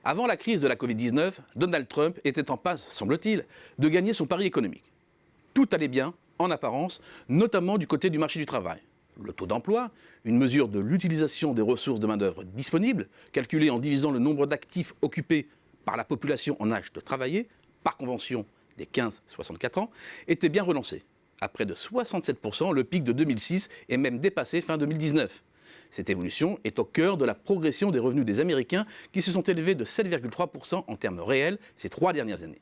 Avant la crise de la Covid-19, Donald Trump était en passe, semble-t-il, de gagner son pari économique. Tout allait bien, en apparence, notamment du côté du marché du travail. Le taux d'emploi, une mesure de l'utilisation des ressources de main-d'œuvre disponibles, calculée en divisant le nombre d'actifs occupés par la population en âge de travailler, par convention des 15-64 ans, était bien relancé. À près de 67%, le pic de 2006 est même dépassé fin 2019. Cette évolution est au cœur de la progression des revenus des Américains qui se sont élevés de 7,3% en termes réels ces 3 dernières années.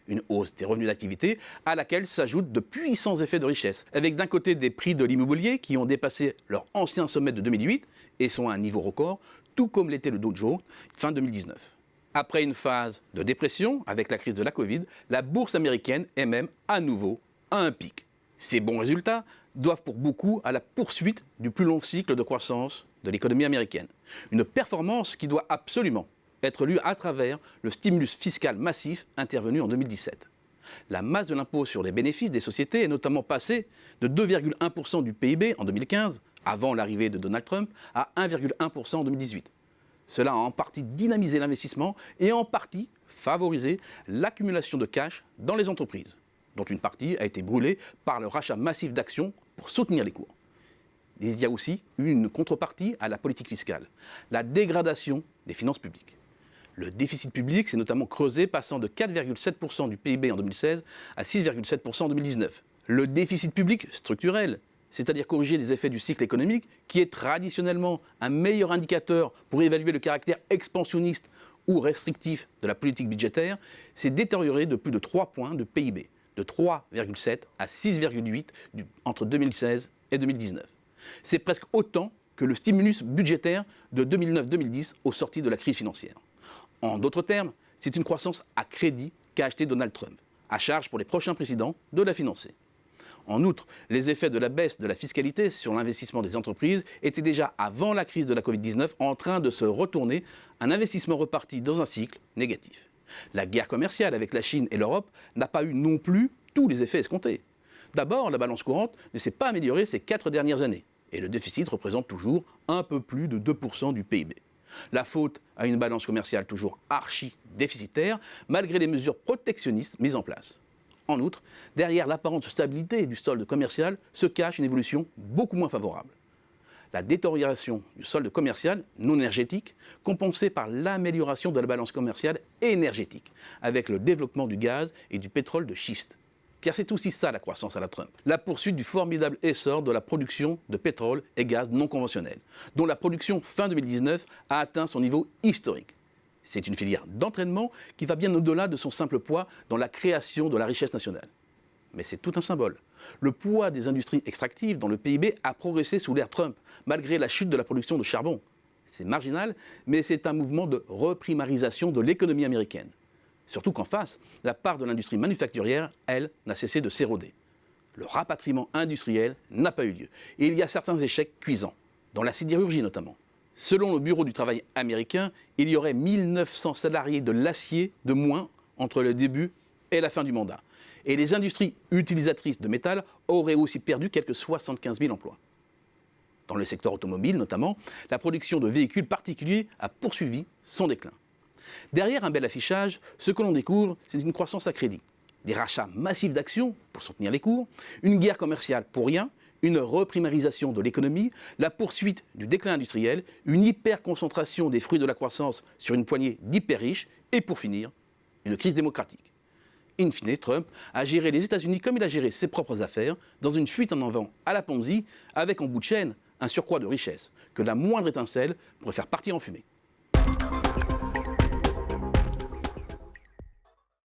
Une hausse des revenus d'activité à laquelle s'ajoutent de puissants effets de richesse, avec d'un côté des prix de l'immobilier qui ont dépassé leur ancien sommet de 2008 et sont à un niveau record, tout comme l'était le Dow Jones fin 2019. Après une phase de dépression avec la crise de la Covid, la bourse américaine est même à nouveau à un pic. Ces bons résultats doivent pour beaucoup à la poursuite du plus long cycle de croissance de l'économie américaine. Une performance qui doit absolument être lue à travers le stimulus fiscal massif intervenu en 2017. La masse de l'impôt sur les bénéfices des sociétés est notamment passée de 2,1% du PIB en 2015, avant l'arrivée de Donald Trump, à 1,1% en 2018. Cela a en partie dynamisé l'investissement et en partie favorisé l'accumulation de cash dans les entreprises, dont une partie a été brûlée par le rachat massif d'actions pour soutenir les cours. Mais il y a aussi une contrepartie à la politique fiscale, la dégradation des finances publiques. Le déficit public s'est notamment creusé, passant de 4,7% du PIB en 2016 à 6,7% en 2019. Le déficit public structurel, c'est-à-dire corrigé des effets du cycle économique, qui est traditionnellement un meilleur indicateur pour évaluer le caractère expansionniste ou restrictif de la politique budgétaire, s'est détérioré de plus de 3 points de PIB, de 3,7 à 6,8 entre 2016 et 2019. C'est presque autant que le stimulus budgétaire de 2009-2010 aux sorties de la crise financière. En d'autres termes, c'est une croissance à crédit qu'a acheté Donald Trump, à charge pour les prochains présidents de la financer. En outre, les effets de la baisse de la fiscalité sur l'investissement des entreprises étaient déjà, avant la crise de la Covid-19, en train de se retourner, un investissement reparti dans un cycle négatif. La guerre commerciale avec la Chine et l'Europe n'a pas eu non plus tous les effets escomptés. D'abord, la balance courante ne s'est pas améliorée ces 4 dernières années, et le déficit représente toujours un peu plus de 2% du PIB. La faute à une balance commerciale toujours archi-déficitaire, malgré les mesures protectionnistes mises en place. En outre, derrière l'apparente stabilité du solde commercial se cache une évolution beaucoup moins favorable. La détérioration du solde commercial non énergétique, compensée par l'amélioration de la balance commerciale énergétique, avec le développement du gaz et du pétrole de schiste. Car c'est aussi ça la croissance à la Trump. La poursuite du formidable essor de la production de pétrole et gaz non conventionnels, dont la production fin 2019 a atteint son niveau historique. C'est une filière d'entraînement qui va bien au-delà de son simple poids dans la création de la richesse nationale. Mais c'est tout un symbole. Le poids des industries extractives dans le PIB a progressé sous l'ère Trump, malgré la chute de la production de charbon. C'est marginal, mais c'est un mouvement de reprimarisation de l'économie américaine. Surtout qu'en face, la part de l'industrie manufacturière, elle, n'a cessé de s'éroder. Le rapatriement industriel n'a pas eu lieu. Et il y a certains échecs cuisants, dans la sidérurgie notamment. Selon le Bureau du travail américain, il y aurait 1900 salariés de l'acier de moins entre le début et la fin du mandat. Et les industries utilisatrices de métal auraient aussi perdu quelques 75 000 emplois. Dans le secteur automobile notamment, la production de véhicules particuliers a poursuivi son déclin. Derrière un bel affichage, ce que l'on découvre, c'est une croissance à crédit. Des rachats massifs d'actions pour soutenir les cours, une guerre commerciale pour rien, une reprimarisation de l'économie, la poursuite du déclin industriel, une hyper-concentration des fruits de la croissance sur une poignée d'hyper-riches et pour finir, une crise démocratique. In fine, Trump a géré les États-Unis comme il a géré ses propres affaires, dans une fuite en avant à la Ponzi, avec en bout de chaîne un surcroît de richesse que la moindre étincelle pourrait faire partir en fumée.